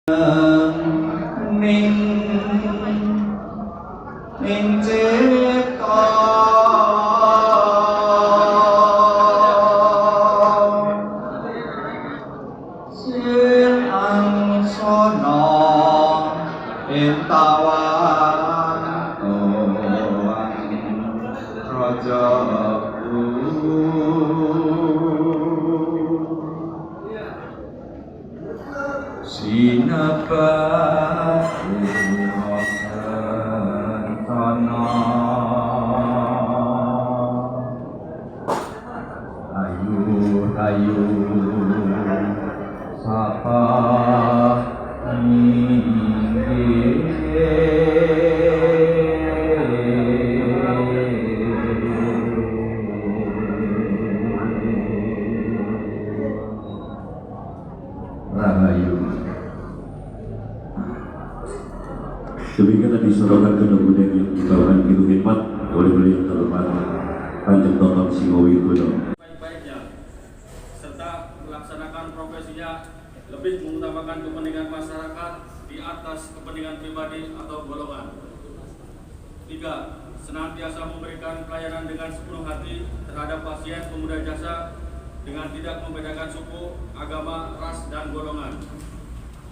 Ninh Ninh chế con xuyên ăn so nọ em tawa raja Sinapa tanah ayu sapa Rahayu. Demikian tadi sorotan kemudian yang dibawakan Ibu Hikmat oleh beliau yang terhormat Kanjeng Dr. Singowidodo. Baik-baiknya serta melaksanakan profesinya lebih mengutamakan kepentingan masyarakat di atas kepentingan pribadi atau golongan. 3. Senantiasa memberikan pelayanan dengan sepenuh hati terhadap pasien pemuda jasa dengan tidak membedakan suku, agama, ras, dan golongan.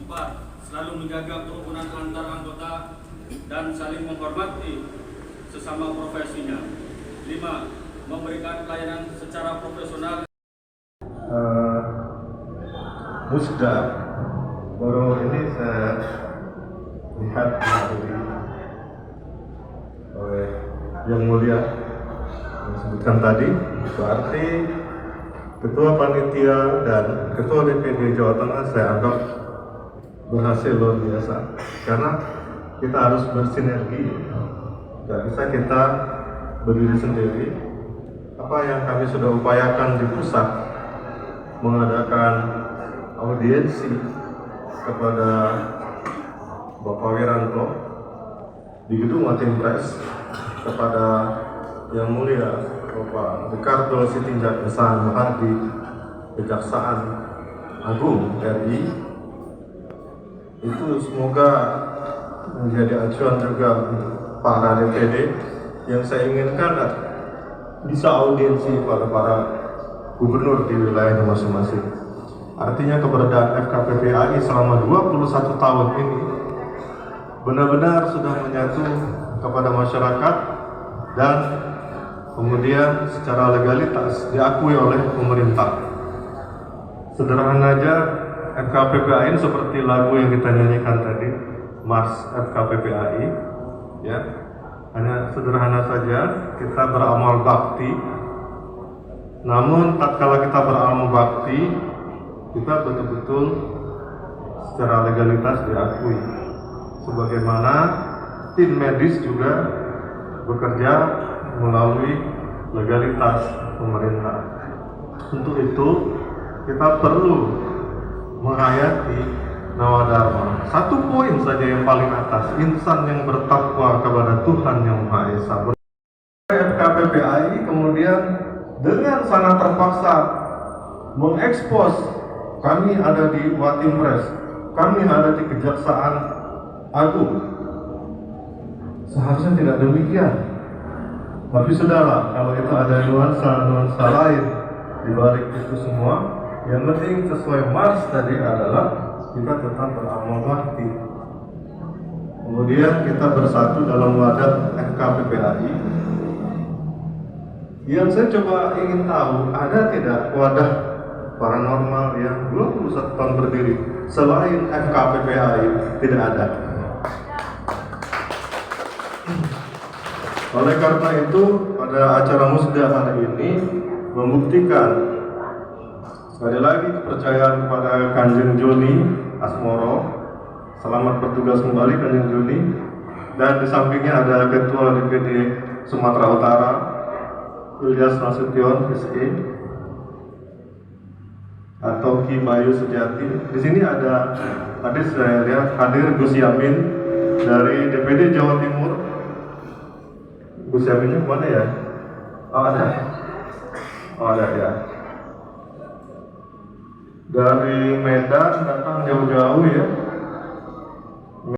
4. Selalu menjaga kerukunan antar anggota dan saling menghormati sesama profesinya. 5. Memberikan pelayanan secara profesional. Musda baru ini saya lihat oleh Yang Mulia yang disebutkan tadi, berarti Ketua Panitia dan Ketua DPD Jawa Tengah saya anggap berhasil luar biasa, karena kita harus bersinergi, tidak bisa kita berdiri sendiri. Apa yang kami sudah upayakan di pusat, mengadakan audiensi kepada Bapak Wiranto di gedung Watimpres, kepada Yang Mulia Bapak Ricardo Sitinjak Besar Mahardi, Kejaksaan Agung RI, itu semoga menjadi acuan juga para DPD yang saya inginkan bisa audiensi pada para gubernur di wilayah masing-masing. Artinya keberadaan FKPPAI selama 21 tahun ini benar-benar sudah menyatu kepada masyarakat dan kemudian secara legalitas diakui oleh pemerintah. Sederhana aja, FKPPAI seperti lagu yang kita nyanyikan tadi, Mars FKPPAI, ya, hanya sederhana saja kita beramal bakti. Namun tatkala kita beramal bakti, kita betul-betul secara legalitas diakui. Sebagaimana tim medis juga bekerja melalui legalitas pemerintah. Untuk itu kita perlu menghayati Nawadharma. Satu poin saja yang paling atas, insan yang bertakwa kepada Tuhan Yang Maha Esa. FKPPAI kemudian dengan sangat terpaksa mengekspos, kami ada di Watimpres, kami ada di Kejaksaan Agung. Seharusnya tidak demikian, tapi sudahlah, kalau itu ada nuansa lain di balik itu semua. Yang penting sesuai Mars tadi adalah kita tetap beramal bakti. Kemudian kita bersatu dalam wadah FKPPAI. Yang saya coba ingin tahu, ada tidak wadah paranormal yang 21 tahun berdiri selain FKPPAI? Tidak ada. Oleh karena itu, pada acara Musda hari ini membuktikan sekali lagi kepercayaan kepada Kanjeng Joni Asmoro. Selamat bertugas kembali Kanjeng Joni. Dan di sampingnya ada Ketua DPD Sumatera Utara Ilyas Nasution SE atau Ki Bayu Setiati. Di sini ada, tadi saya lihat hadir Gus Yamin dari DPD Jawa Timur. Gus Yaminnya mana ya? Oh ada. Oh ada ya. Dari Medan datang jauh-jauh ya.